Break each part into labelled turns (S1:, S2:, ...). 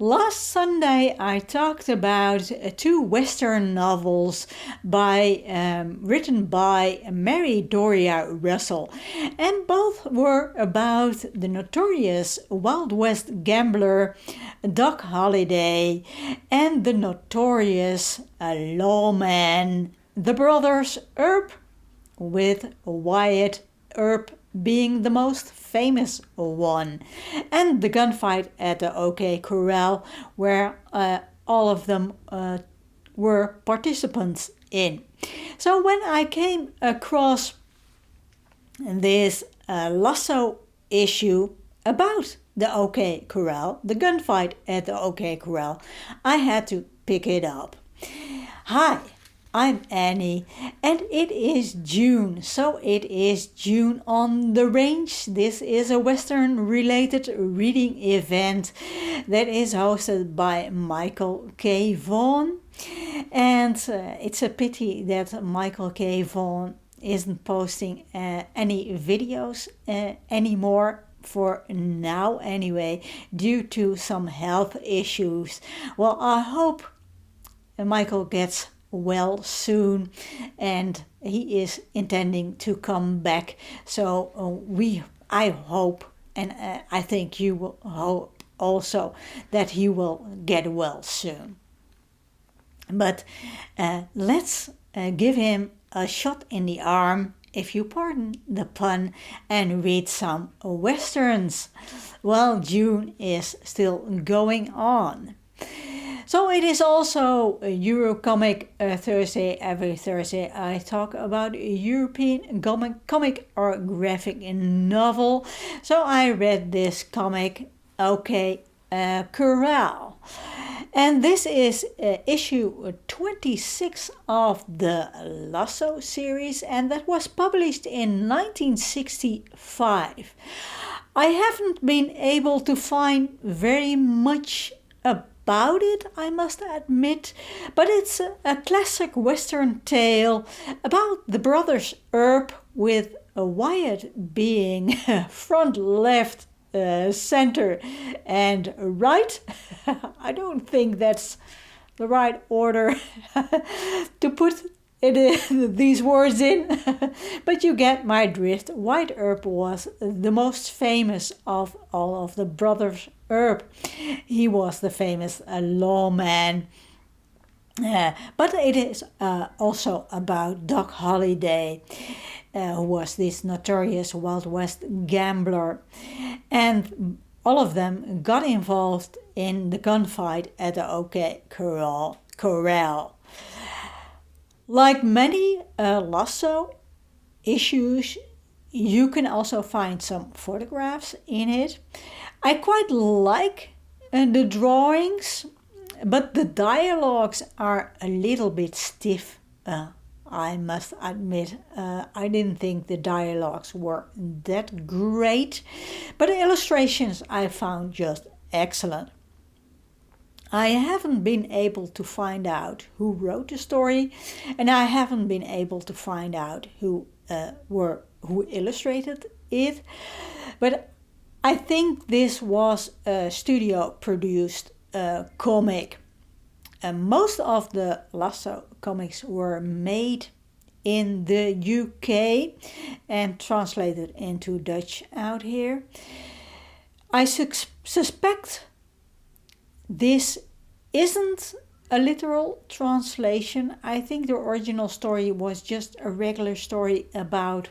S1: Last Sunday, I talked about two Western novels written by Mary Doria Russell, and both were about the notorious Wild West gambler Doc Holliday and the notorious lawman, the brothers Earp, with Wyatt Earp being the most famous one, and the gunfight at the OK Corral, where all of them were participants in. So when I came across this Lasso issue about the OK Corral, the gunfight at the OK Corral, I had to pick it up. Hi, I'm Annie, and it is June, so it is June on the Range. This is a Western-related reading event that is hosted by Michael K. Vaughan, and it's a pity that Michael K. Vaughan isn't posting any videos anymore, for now anyway, due to some health issues. Well, I hope Michael gets well soon, and he is intending to come back, so I hope, and I think you will hope also, that he will get well soon. But let's give him a shot in the arm, if you pardon the pun, and read some westerns while June is still going on. So it is also a Eurocomic Thursday. Every Thursday I talk about a European comic or graphic novel. So I read this comic, OK Corral. And this is issue 26 of the Lasso series, and that was published in 1965. I haven't been able to find very much about it, I must admit, but it's a classic Western tale about the brothers Earp, with Wyatt being front, left, center, and right. I don't think that's the right order to put these words in, but you get my drift. Wyatt Earp was the most famous of all of the brothers Earp. He was the famous lawman. But it is also about Doc Holliday, who was this notorious Wild West gambler. And all of them got involved in the gunfight at the OK Corral. Like many Lasso issues, you can also find some photographs in it. I quite like the drawings, but the dialogues are a little bit stiff, I must admit. I didn't think the dialogues were that great, but the illustrations I found just excellent. I haven't been able to find out who wrote the story, and I haven't been able to find out who illustrated it, but I think this was a studio-produced comic. Most of the Lasso comics were made in the UK and translated into Dutch out here. I suspect this isn't a literal translation. I think the original story was just a regular story about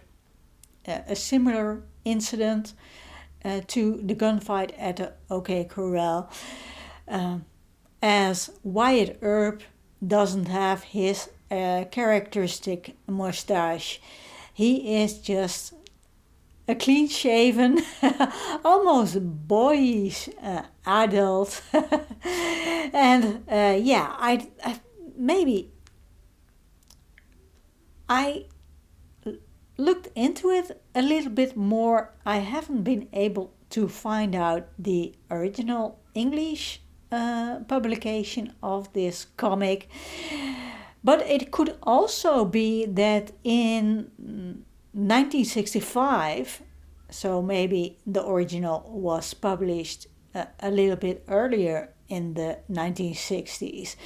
S1: a similar incident to the gunfight at the OK Corral. As Wyatt Earp doesn't have his characteristic mustache. He is just a clean-shaven, almost boyish adult. And I looked into it a little bit more. I haven't been able to find out the original English publication of this comic, but it could also be that in 1965, so maybe the original was published a little bit earlier in the 1960s.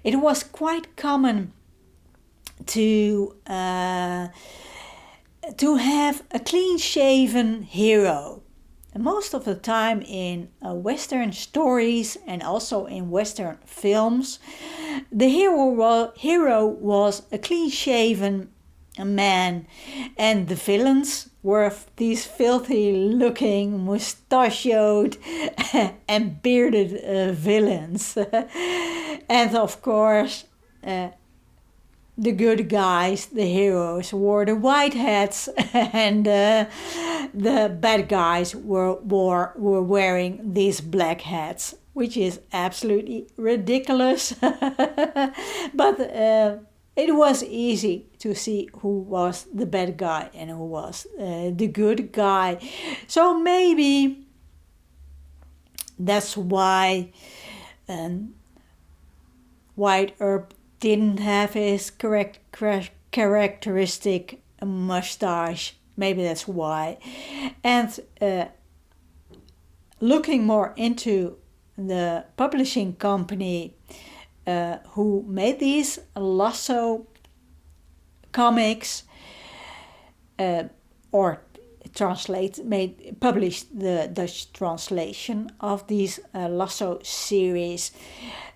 S1: It was quite common to have a clean-shaven hero. And most of the time in Western stories and also in Western films, the hero was a clean-shaven man, and the villains were these filthy-looking, mustachioed and bearded villains. And of course, the good guys, the heroes, wore the white hats, and the bad guys were wearing these black hats, which is absolutely ridiculous. But it was easy to see who was the bad guy and who was the good guy. So maybe that's why White Earp didn't have his characteristic mustache. Maybe that's why. And looking more into the publishing company who made these Lasso comics, or published the Dutch translation of these Lasso series.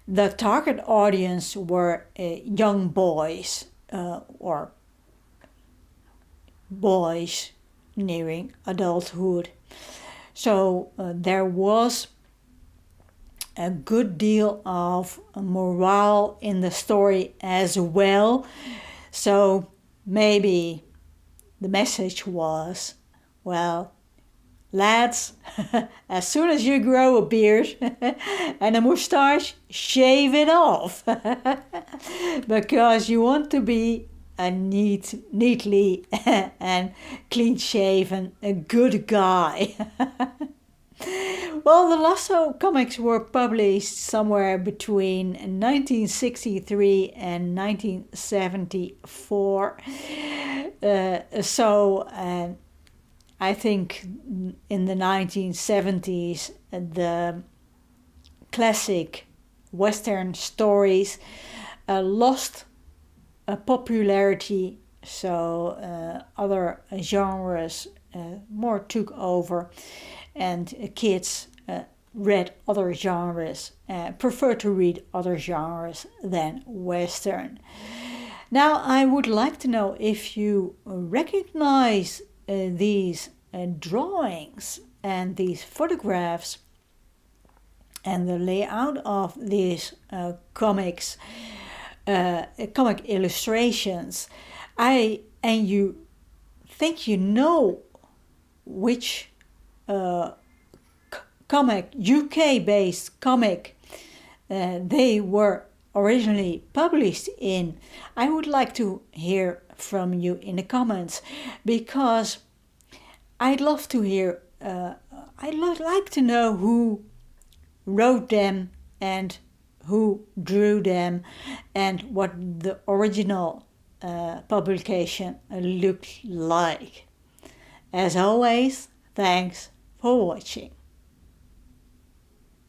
S1: The target audience were young boys, or boys nearing adulthood. So there was a good deal of morale in the story as well. So maybe the message was, well, lads, as soon as you grow a beard and a mustache, shave it off. Because you want to be a neatly and clean-shaven, a good guy. Well, the Lasso comics were published somewhere between 1963 and 1974. I think in the 1970s, the classic Western stories lost popularity, so other genres more took over, and kids read other genres, prefer to read other genres than Western. Now, I would like to know if you recognize these drawings and these photographs and the layout of these comic illustrations. And you think you know which UK-based comic they were originally published in. I would like to hear from you in the comments, because I'd love to hear, I'd like to know who wrote them and who drew them and what the original publication looked like. As always, thanks for watching.